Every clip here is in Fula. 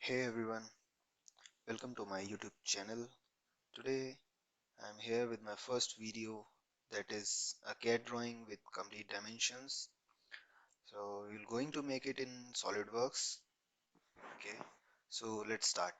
Hey everyone, welcome to my YouTube channel. Today I'm here with my first video, that is a CAD drawing with complete dimensions. So we're going to make it in SolidWorks. Okay, so let's start.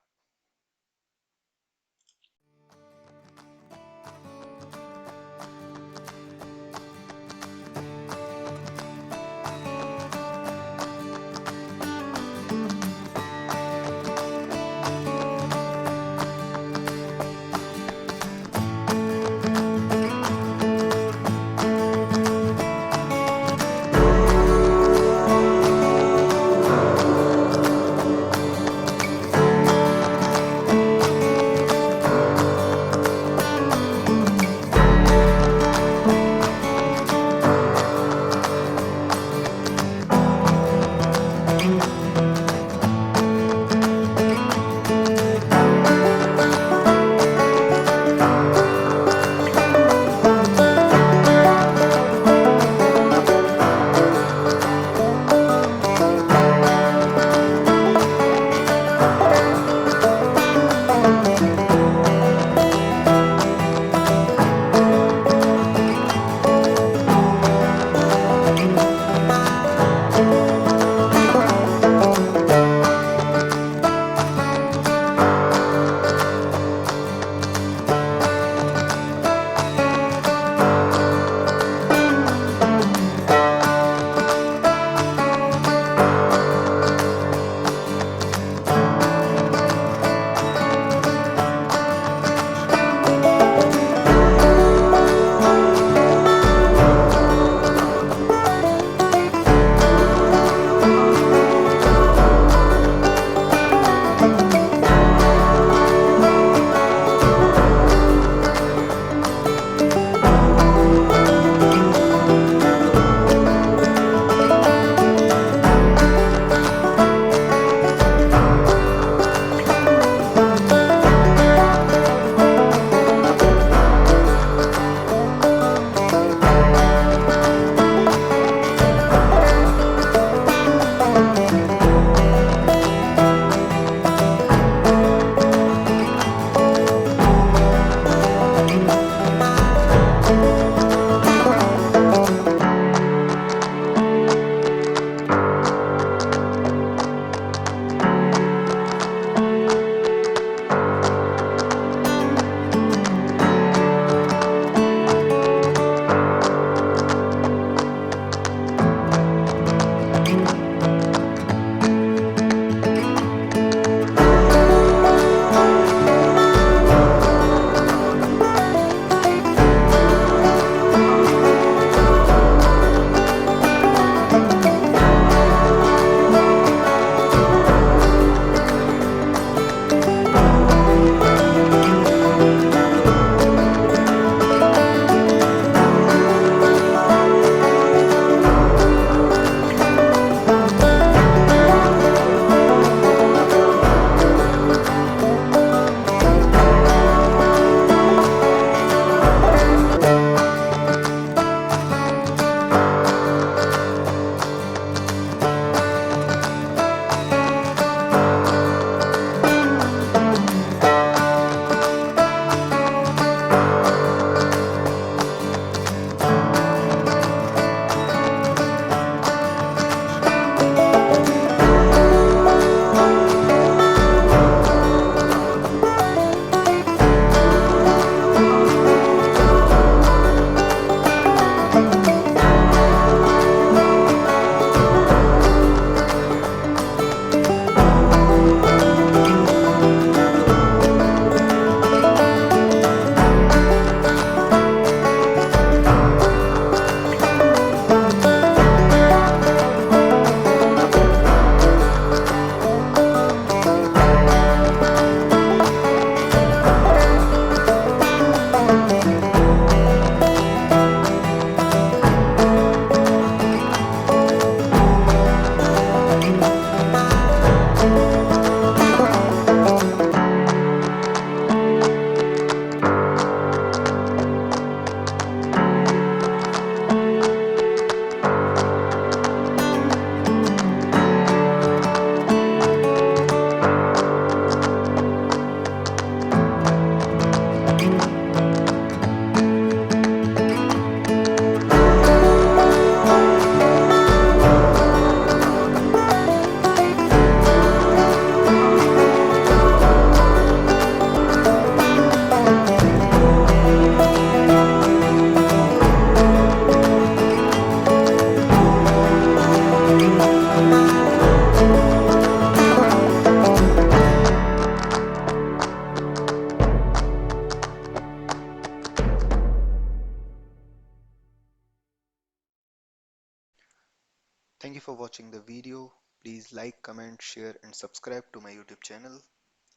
Thank you for watching the video. Please like, comment, share and subscribe to my YouTube channel.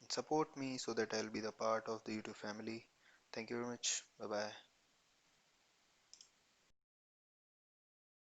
And support me so that I'll be the part of the YouTube family. Thank you very much. Bye bye.